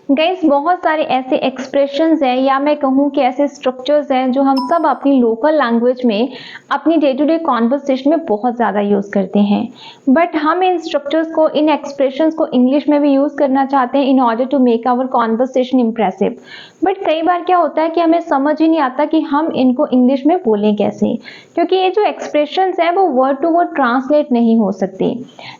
Guys बहुत सारे ऐसे एक्सप्रेशंस हैं या मैं कहूँ कि ऐसे स्ट्रक्चर्स हैं जो हम सब अपनी लोकल लैंग्वेज में अपनी डे टू डे कॉन्वर्सेशन में बहुत ज़्यादा यूज़ करते हैं। बट हम इन स्ट्रक्चर्स को, इन एक्सप्रेशंस को इंग्लिश में भी यूज़ करना चाहते हैं in order to make our conversation impressive. But कई बार क्या होता है कि हमें समझ ही नहीं आता कि हम इनको इंग्लिश में बोलें कैसे, क्योंकि ये जो एक्सप्रेशंस हैं वो वर्ड टू वर्ड ट्रांसलेट नहीं हो सकती।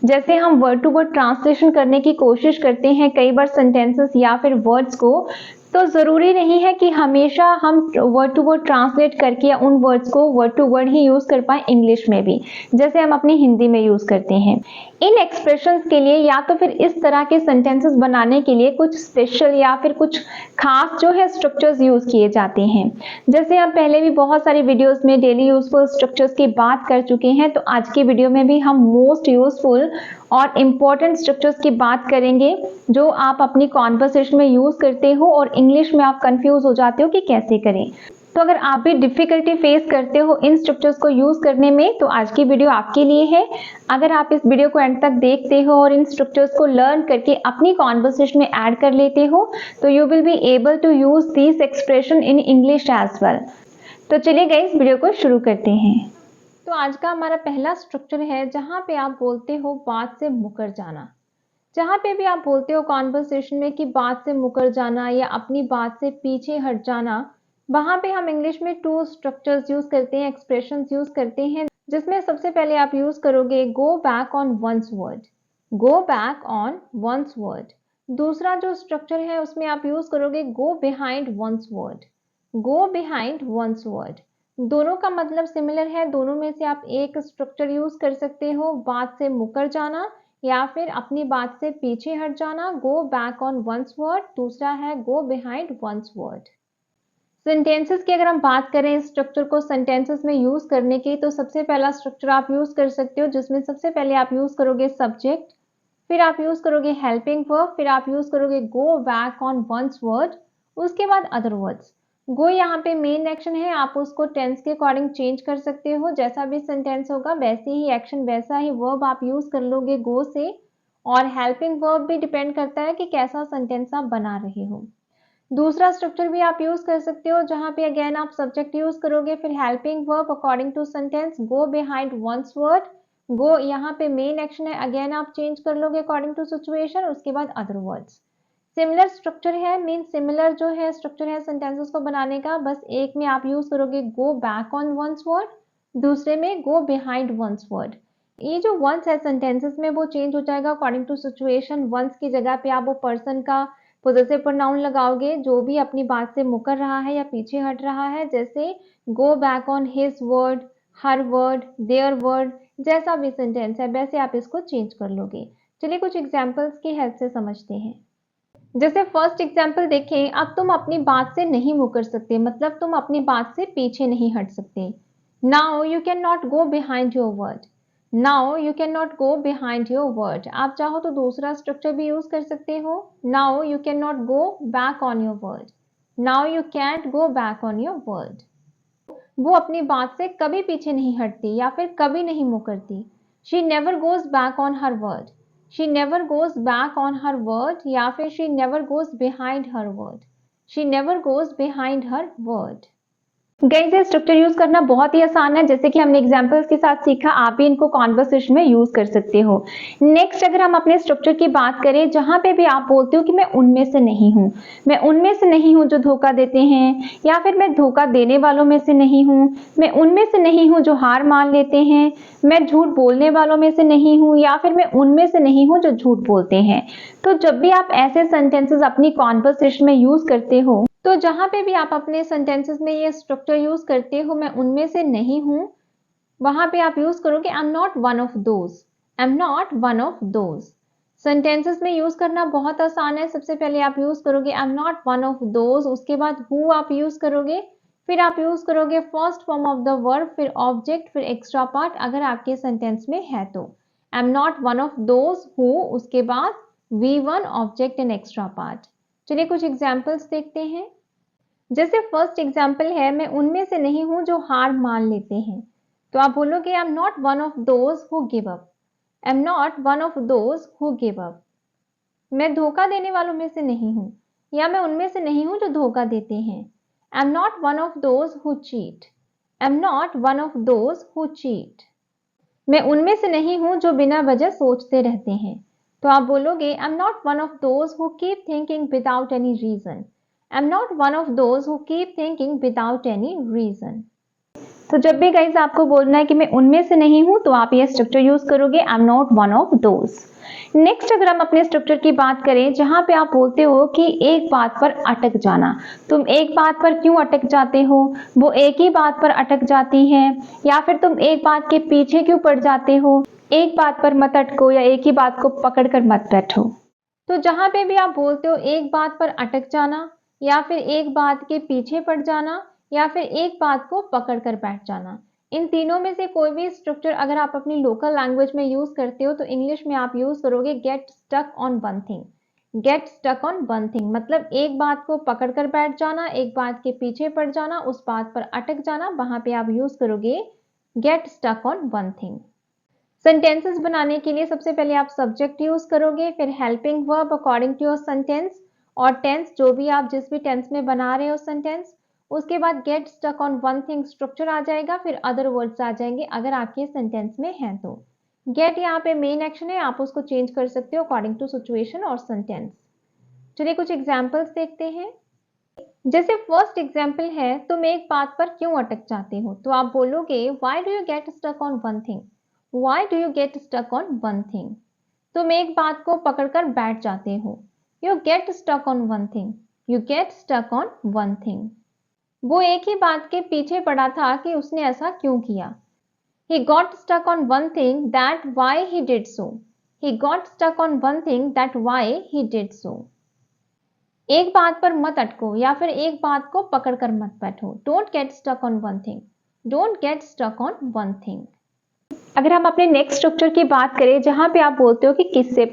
जैसे हम वर्ड टू वर्ड ट्रांसलेशन करने की कोशिश करते हैं कई बार सेंटेंसेस या फिर वर्ड्स को, तो ज़रूरी नहीं है कि हमेशा हम वर्ड टू वर्ड ट्रांसलेट करके या उन वर्ड्स को वर्ड टू वर्ड ही यूज़ कर पाए इंग्लिश में भी, जैसे हम अपनी हिंदी में यूज़ करते हैं। इन एक्सप्रेशंस के लिए या तो फिर इस तरह के सेंटेंसेस बनाने के लिए कुछ स्पेशल या फिर कुछ खास जो है स्ट्रक्चर्स यूज़ किए जाते हैं। जैसे हम पहले भी बहुत सारी वीडियोस में डेली यूजफुल स्ट्रक्चर्स की बात कर चुके हैं, तो आज की वीडियो में भी हम मोस्ट यूजफुल और इम्पॉर्टेंट स्ट्रक्चर्स की बात करेंगे जो आप अपनी कॉन्वर्सेशन में यूज करते हो और इंग्लिश में आप कंफ्यूज हो जाते हो कि कैसे करें। तो अगर आप भी डिफिकल्टी फेस करते हो इन स्ट्रक्चर्स को यूज करने में, तो आज की वीडियो आपके लिए है। अगर आप इस वीडियो को एंड तक देखते हो और इन स्ट्रक्चर्स को लर्न करके अपनी कॉन्वर्सेशन में ऐड कर लेते हो, तो you will be able to use this expression in English as well. तो चलिए गाइस वीडियो को शुरू करते हैं। तो आज का हमारा पहला स्ट्रक्चर है जहां पे आप बोलते हो बात से मुकर जाना। जहां पे भी आप बोलते हो कॉन्वर्सेशन में कि बात से मुकर जाना या अपनी बात से पीछे हट जाना, वहां पे हम इंग्लिश में टू स्ट्रक्चर्स यूज करते हैं, एक्सप्रेशंस यूज करते हैं, जिसमें सबसे पहले आप यूज करोगे go back on one's word. Go back on one's word. दूसरा जो स्ट्रक्चर है उसमें आप यूज करोगे go behind one's word. Go behind one's word. दोनों का मतलब सिमिलर है, दोनों में से आप एक स्ट्रक्चर यूज कर सकते हो, बात से मुकर जाना या फिर अपनी बात से पीछे हट जाना, go back on one's word. दूसरा है go behind one's word. Sentences की अगर हम बात करें इस स्ट्रक्चर को सेंटेंसेस में यूज करने की, तो सबसे पहला स्ट्रक्चर आप यूज कर सकते हो जिसमें सबसे पहले आप यूज करोगे सब्जेक्ट, फिर आप यूज करोगे हेल्पिंग वर्ब, फिर आप यूज करोगे go back on one's word, उसके बाद अदर वर्ड्स। गो यहाँ पे मेन एक्शन है, आप उसको टेंस के अकॉर्डिंग चेंज कर सकते हो, जैसा भी सेंटेंस होगा वैसे ही एक्शन वैसा ही वर्ब आप यूज कर लोगे गो से। और हेल्पिंग वर्ब भी डिपेंड करता है कि कैसा सेंटेंस आप बना रहे हो। दूसरा स्ट्रक्चर भी आप यूज कर सकते हो जहां पे अगेन आप सब्जेक्ट यूज करोगे, फिर helping verb according to sentence, go behind one's word. Go यहाँ पे मेन एक्शन है, अगेन आप चेंज कर लोगे अकॉर्डिंग टू सिचुएशन, उसके बाद अदर वर्ड्स। सिमिलर स्ट्रक्चर है, मीन सिमिलर जो है स्ट्रक्चर है सेंटेंसेस को बनाने का, बस एक में आप यूज करोगे go back on one's word, दूसरे में गो बिहाइंड वंस वर्ड। ये जो वंस है सेंटेंसेस में वो चेंज हो जाएगा अकॉर्डिंग टू सिचुएशन। वंस की जगह पे आप वो पर्सन का पोजेसिव प्रोनाउन लगाओगे जो भी अपनी बात से मुकर रहा है या पीछे हट रहा है, जैसे go back on his word, her word, their word. जैसा भी सेंटेंस है वैसे आप इसको चेंज कर लोगे। चलिए कुछ एग्जांपल्स की हेल्प से समझते हैं। जैसे फर्स्ट एग्जांपल देखें, अब तुम अपनी बात से नहीं मुकर सकते, मतलब तुम अपनी बात से पीछे नहीं हट सकते। Now you can not go behind your word. Now you can not go behind your word. आप चाहो तो दूसरा स्ट्रक्चर भी यूज कर सकते हो, now you can not go back on your word. Now you can't go back on your word. वो अपनी बात से कभी पीछे नहीं हटती या फिर कभी नहीं मुकरती। She never goes back on her word. She never goes back on her word या फिर she never goes behind her word. She never goes behind her word. Guys ये स्ट्रक्चर यूज करना बहुत ही आसान है, जैसे कि हमने एग्जांपल्स के साथ सीखा, आप भी इनको कॉन्वर्सेशन में यूज कर सकते हो। नेक्स्ट अगर हम अपने स्ट्रक्चर की बात करें जहां पे भी आप बोलते हो कि मैं उनमें से नहीं हूं, मैं उनमें से नहीं हूं जो धोखा देते हैं, या फिर मैं धोखा देने वालों में से नहीं हूं, मैं उनमें से नहीं हूं जो हार मान लेते हैं, मैं झूठ बोलने वालों में से नहीं हूं, या फिर मैं उनमें से नहीं हूं जो झूठ बोलते हैं। तो जब भी आप ऐसे सेंटेंसेस अपनी कॉन्वर्सेशन में यूज करते हो, तो जहां पे भी आप अपने सेंटेंसेस में ये स्ट्रक्चर यूज करते हो, मैं उनमें से नहीं हूं, वहां पे आप यूज करोगे आई am not one of those. I am not one of those. Sentences में यूज करना बहुत आसान है। सबसे पहले आप यूज करोगे आई am not one of those, उसके बाद हु आप यूज करोगे, फिर आप यूज करोगे first form of the verb, फिर ऑब्जेक्ट, फिर एक्स्ट्रा पार्ट अगर आपके सेंटेंस में है तो। आई am not one of those who, उसके बाद V1 object and extra part. चलिए कुछ एग्जाम्पल्स देखते हैं। जैसे फर्स्ट एग्जाम्पल है, मैं उनमें से नहीं हूं जो हार मान लेते हैं, तो आप बोलोगे I am not one of those who give up. I am not one of those who give up. मैं धोखा देने वालों में से नहीं हूं, या मैं उनमें से नहीं हूं जो धोखा देते हैं। आई am not one of those who cheat. I am not one of those who cheat. मैं उनमें से नहीं हूं जो बिना वजह सोचते रहते हैं। तो आप बोलोगे I am not one of those who keep thinking without any reason. I am not one of those who keep thinking without any reason. तो जब भी गाइस आपको बोलना है कि मैं उनमें से नहीं हूं, तो आप ये स्ट्रक्चर यूज करोगे आई am not one of those. Next अगर हम अपने स्ट्रक्चर की बात करें जहां पे आप बोलते हो कि एक बात पर अटक जाना, तुम एक बात पर क्यों अटक जाते हो, वो एक ही बात पर अटक जाती है, या फिर तुम एक बात के पीछे क्यों पड़ जाते हो, एक बात पर मत अटको या एक ही बात को पकड़कर मत बैठो। तो जहां पे भी आप बोलते हो एक बात पर अटक जाना, या फिर एक बात के पीछे पड़ जाना, या फिर एक बात को पकड़कर बैठ जाना, इन तीनों में से कोई भी स्ट्रक्चर अगर आप अपनी लोकल लैंग्वेज में यूज करते हो तो इंग्लिश में आप यूज करोगे get stuck on one thing. Get stuck on one thing मतलब एक बात को पकड़कर बैठ जाना, एक बात के पीछे पड़ जाना, उस बात पर अटक जाना, वहां पे आप यूज करोगे get stuck on one thing. Sentences बनाने के लिए सबसे पहले आप सब्जेक्ट यूज करोगे, फिर helping verb according to your sentence, और टेंस जो भी आप जिस भी टेंस में बना रहे हो सेंटेंस, उसके बाद get stuck on one thing structure आ जाएगा, फिर अदर वर्ड्स आ जाएंगे अगर आपके सेंटेंस में हैं तो। गेट यहाँ पे मेन एक्शन है, आप उसको चेंज कर सकते हो अकॉर्डिंग टू सिचुएशन और सेंटेंस। चलिए कुछ एग्जांपल्स देखते हैं। जैसे फर्स्ट एग्जांपल है, तुम एक बात पर क्यों अटक जाते हो, तो आप बोलोगे why do you get stuck on one thing. Why do you get stuck on one thing. तुम एक बात को पकड़कर बैठ जाते हो। You get stuck on one thing. You get stuck on one thing. वो एक ही बात के पीछे पड़ा था कि उसने ऐसा क्यों किया। He got stuck on one thing that why he did so. He got stuck on one thing that why he did so. एक बात पर मत अटको या फिर एक बात को पकड़कर मत बैठो। Don't get stuck on one thing. Don't get stuck on one thing. अगर हम अपने नेक्स्ट स्ट्रक्चर की बात करें जहां पे आप बोलते हो कि किससे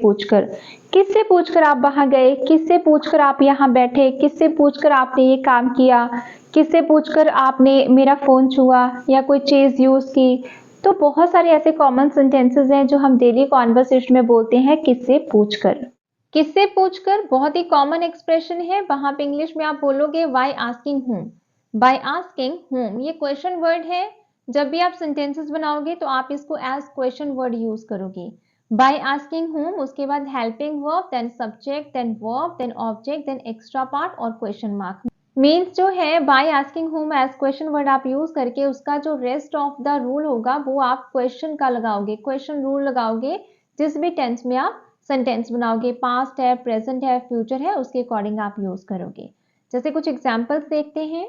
पूछकर आप वहां गए, किससे पूछकर आप यहाँ बैठे, किससे पूछकर आपने ये काम किया, किससे पूछकर आपने मेरा फोन छुआ या कोई चीज यूज की। तो बहुत सारे ऐसे कॉमन सेंटेंसेस हैं जो हम डेली कॉन्वर्सेशन में बोलते हैं किससे पूछकर। किससे पूछकर बहुत ही कॉमन एक्सप्रेशन है, वहां पे इंग्लिश में आप बोलोगे by asking whom। By asking whom ये क्वेश्चन वर्ड है, जब भी आप सेंटेंसेस बनाओगे तो आप इसको एज क्वेश्चन वर्ड यूज करोगे। बाय आस्किंग whom, उसके बाद helping verb, then subject, then verb, then object, then extra part और क्वेश्चन मार्क। मीन्स जो है by asking whom as question word आप यूज करके उसका जो रेस्ट ऑफ द रूल होगा वो आप क्वेश्चन का लगाओगे, क्वेश्चन रूल लगाओगे जिस भी टेंस में आप सेंटेंस बनाओगे, पास्ट है, प्रेजेंट है, फ्यूचर है, उसके अकॉर्डिंग आप यूज करोगे। जैसे कुछ एग्जाम्पल्स देखते हैं।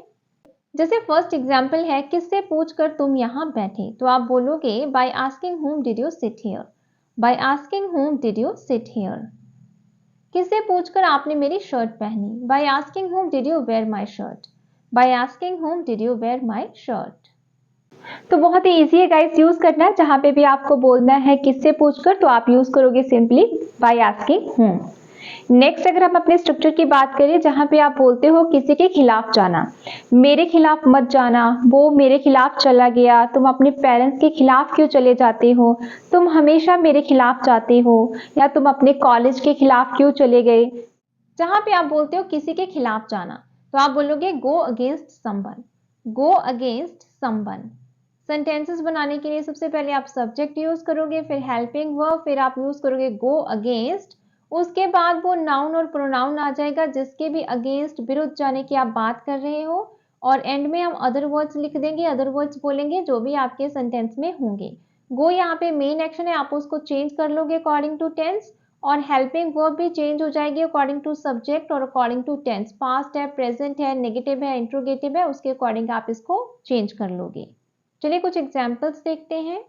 जैसे फर्स्ट एग्जाम्पल है किससे पूछकर तुम यहाँ बैठे, तो आप बोलोगे by asking whom did you sit here। Bye asking whom did you sit here। किससे पूछकर आपने मेरी शर्ट पहनी। Bye asking whom did you wear my shirt। Bye asking whom did you wear my shirt। तो बहुत ही easy है guys use करना, जहां पे भी आपको बोलना है किससे पूछकर तो आप यूज करोगे simply by asking whom। Next अगर हम अपने स्ट्रक्चर की बात करें जहां पे आप बोलते हो किसी के खिलाफ जाना, मेरे खिलाफ मत जाना, वो मेरे खिलाफ चला गया, तुम अपने पेरेंट्स के खिलाफ क्यों चले जाते हो, तुम हमेशा मेरे खिलाफ जाते हो, या तुम अपने कॉलेज के खिलाफ क्यों चले गए। जहां पे आप बोलते हो किसी के खिलाफ जाना तो आप बोलोगे go against someone. Go against someone. Sentences बनाने के लिए सबसे पहले आप सब्जेक्ट यूज करोगे, फिर हेल्पिंग वर्ब, फिर आप यूज करोगे गो अगेंस्ट, उसके बाद वो नाउन और प्रोनाउन आ जाएगा जिसके भी अगेंस्ट विरुद्ध जाने की आप बात कर रहे हो, और एंड में हम अदर वर्ड्स लिख देंगे, अदर वर्ड्स बोलेंगे जो भी आपके सेंटेंस में होंगे। गो यहाँ पे मेन एक्शन है, आप उसको चेंज कर लोगे अकॉर्डिंग टू टेंस, और हेल्पिंग वर्ब भी चेंज हो जाएगी अकॉर्डिंग टू सब्जेक्ट और अकॉर्डिंग टू टेंस। पास्ट है, प्रेजेंट है, नेगेटिव है, इंट्रोगेटिव है, उसके अकॉर्डिंग आप इसको चेंज कर लोगे। चलिए कुछ एग्जाम्पल्स देखते हैं।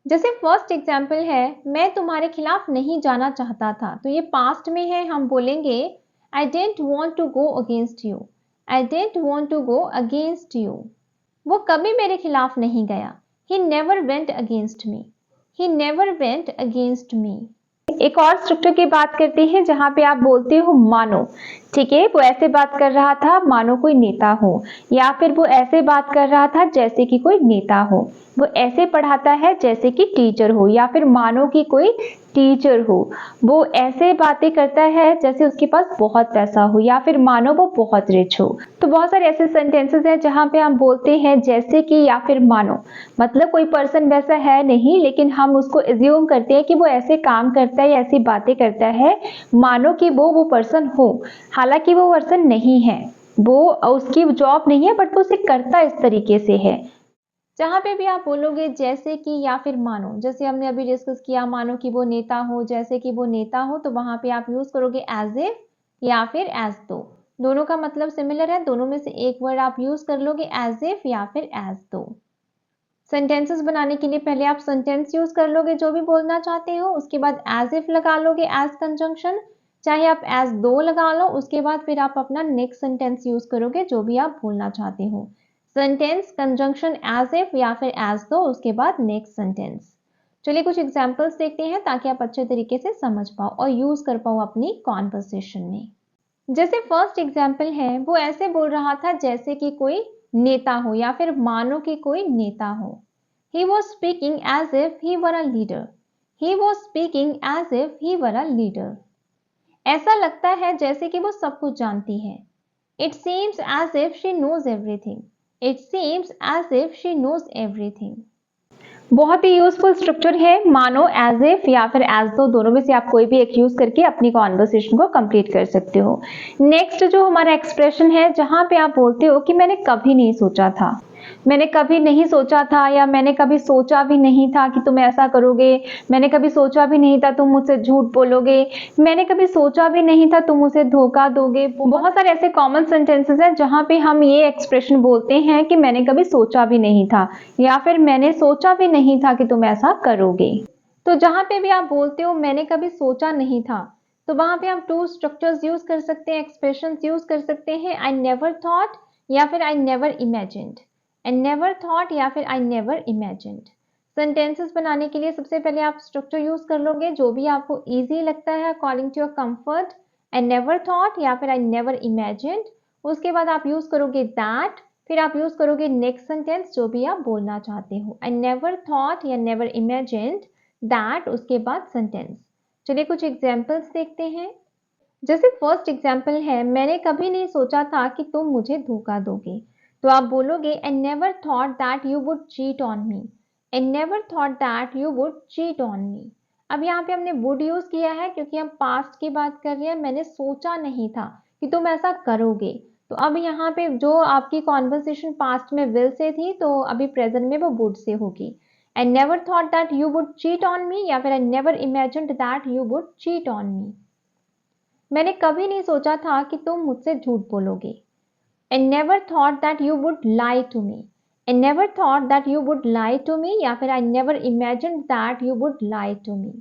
जैसे फर्स्ट एग्जाम्पल है मैं तुम्हारे खिलाफ नहीं जाना चाहता था, तो ये पास्ट में है, हम बोलेंगे I don't want to go against you. I don't want to go against you. वो कभी मेरे खिलाफ नहीं गया। He never went against me. He never went against me. एक और स्ट्रक्चर की बात करते हैं जहां पे आप बोलते हो मानो, ठीक है, वो ऐसे बात कर रहा था मानो कोई नेता हो, या फिर वो ऐसे बात कर रहा था जैसे कि कोई नेता हो, वो ऐसे पढ़ाता है जैसे कि टीचर हो, या फिर मानो कि कोई टीचर हो, वो ऐसे बातें करता है जैसे उसके पास बहुत पैसा हो, या फिर मानो वो बहुत रिच हो। तो बहुत सारे ऐसे सेंटेंसेस हैं जहाँ पे हम बोलते हैं जैसे कि या फिर मानो, मतलब कोई पर्सन वैसा है नहीं लेकिन हम उसको एज्यूम करते हैं कि वो ऐसे काम करता है या ऐसी बातें करता है मानो कि वो पर्सन हो, हालांकि वो पर्सन नहीं है, वो उसकी जॉब नहीं है बट वो उसे करता इस तरीके से है। जहाँ पे भी आप बोलोगे जैसे कि या फिर मानो, जैसे हमने अभी डिस्कस किया, मानो कि वो नेता हो, जैसे कि वो नेता हो, तो वहां पे आप यूज करोगे एज इफ या फिर एज दो। दोनों का मतलब सिमिलर है, दोनों में से एक वर्ड आप यूज कर लोगे एज इफ या फिर एज दो। सेंटेंसेस बनाने के लिए पहले आप सेंटेंस यूज कर लोगे जो भी बोलना चाहते हो, उसके बाद एज इफ लगा लोगे एज कंजंक्शन, चाहे आप एज दो लगा लो, उसके बाद फिर आप अपना नेक्स्ट सेंटेंस यूज करोगे जो भी आप बोलना चाहते हो। सेंटेंस कंजंक्शन एज इफ या फिर एज दो, उसके बाद नेक्स्ट सेंटेंस। चलिए कुछ एग्जांपल्स देखते हैं ताकि आप अच्छे तरीके से समझ पाओ और यूज कर पाओ अपनी कॉन्वर्सेशन में। जैसे फर्स्ट एग्जांपल है, वो ऐसे बोल रहा था जैसे कि कोई नेता हो या फिर मानो कि कोई नेता हो। He was speaking as if he were a leader. He was speaking as if he were a leader. ऐसा लगता है जैसे कि वो सब कुछ जानती है। It seems as if she knows everything. It seems as if she knows everything. बहुत ही यूजफुल स्ट्रक्चर है, मानो, एज इफ या फिर एज दो, दोनों में से आप कोई भी एक यूज करके अपनी कॉन्वर्सेशन को कंप्लीट कर सकते हो। नेक्स्ट जो हमारा एक्सप्रेशन है, जहां पे आप बोलते हो कि मैंने कभी नहीं सोचा था, मैंने कभी नहीं सोचा था, या मैंने कभी सोचा भी नहीं था कि तुम ऐसा करोगे, मैंने कभी सोचा भी नहीं था तुम मुझसे झूठ बोलोगे, मैंने कभी सोचा भी नहीं था तुम मुझे धोखा दोगे। बहुत सारे ऐसे कॉमन सेंटेंसेस हैं जहां पे हम ये एक्सप्रेशन बोलते हैं कि मैंने कभी सोचा भी नहीं था, या फिर मैंने सोचा भी नहीं था कि तुम ऐसा करोगे। तो जहां पे भी आप बोलते हो मैंने कभी सोचा नहीं था, तो वहां पे आप टू स्ट्रक्चर्स यूज कर सकते हैं, एक्सप्रेशंस यूज कर सकते हैं, आई नेवर थॉट या फिर I never imagined. I never thought या फिर I never imagined। सेंटेंसेस बनाने के लिए सबसे पहले आप स्ट्रक्चर यूज कर लोगे जो भी आपको इजी लगता है according to your comfort. I never thought या फिर I never imagined। उसके बाद आप यूज करोगे that, फिर आप यूज करोगे नेक्स्ट सेंटेंस जो भी आप बोलना चाहते हो। I never thought या never imagined that, उसके बाद सेंटेंस। चलिए कुछ एग्जाम्पल्स देखते हैं। जैसे फर्स्ट एग्जाम्पल है, मैंने कभी नहीं सोचा था कि तुम मुझे धोखा दोगे, तो आप बोलोगे I never thought that you would cheat on me। I never thought that you would cheat on me। अब यहाँ पे हमने would यूज किया है क्योंकि हम पास्ट की बात कर रहे हैं, मैंने सोचा नहीं था कि तुम ऐसा करोगे। तो अब यहाँ पे जो आपकी कॉन्वर्सेशन पास्ट में will से थी, तो अभी प्रेजेंट में वो would से होगी। I never thought that you would cheat on me या फिर I never imagined that you would cheat on me। मैंने कभी नहीं सोचा था कि तुम मुझसे झूठ बोलोगे। I never thought that you would lie to me। I never thought that you would lie to me या फिर I never imagined that you would lie to me।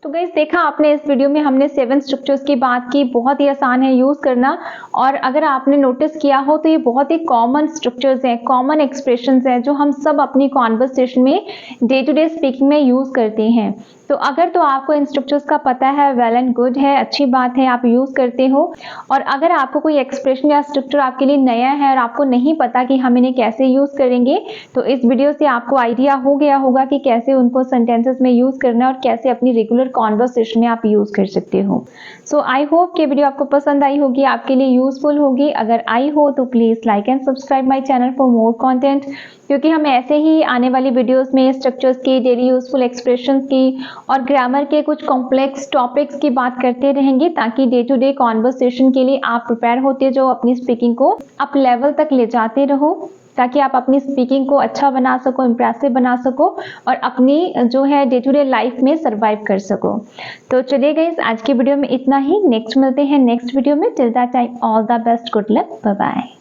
तो गाइस देखा आपने, इस वीडियो में हमने 7 स्ट्रक्चर्स की बात की, बहुत ही आसान है यूज करना, और अगर आपने नोटिस किया हो तो ये बहुत ही कॉमन स्ट्रक्चर्स हैं, कॉमन एक्सप्रेशंस हैं जो हम सब अपनी कॉन्वर्सेशन में डे टू डे स्पीकिंग में यूज करते हैं। तो अगर तो आपको इन स्ट्रक्चर्स का पता है, वेल एंड गुड है, अच्छी बात है, आप यूज करते हो। और अगर आपको कोई एक्सप्रेशन या स्ट्रक्चर आपके लिए नया है और आपको नहीं पता कि हम इन्हें कैसे यूज करेंगे, तो इस वीडियो से आपको आइडिया हो गया होगा कि कैसे उनको सेंटेंसेस में यूज करना है और कैसे अपनी रेगुलर कॉन्वर्सेशन में आप यूज कर सकते हो। सो आई होप कि वीडियो आपको पसंद आई होगी, आपके लिए यूजफुल होगी। अगर आई हो तो please like and subscribe my channel for more content, क्योंकि हम ऐसे ही आने वाली वीडियोस में स्ट्रक्चर्स की, डेली यूजफुल एक्सप्रेशंस की और ग्रामर के कुछ कॉम्प्लेक्स टॉपिक्स की बात करते रहेंगे, ताकि डे टू डे कॉन्वर्सेशन के लिए आप प्रिपेयर होते जाओ, अपनी स्पीकिंग को अप लेवल तक ले जाते रहो, ताकि आप अपनी स्पीकिंग को अच्छा बना सको, इम्प्रेसिव बना सको और अपनी जो है डे टू डे लाइफ में सर्वाइव कर सको। तो चलिए गाइस, आज की वीडियो में इतना ही। नेक्स्ट मिलते हैं नेक्स्ट वीडियो में। Till that time all the best, good luck, bye bye.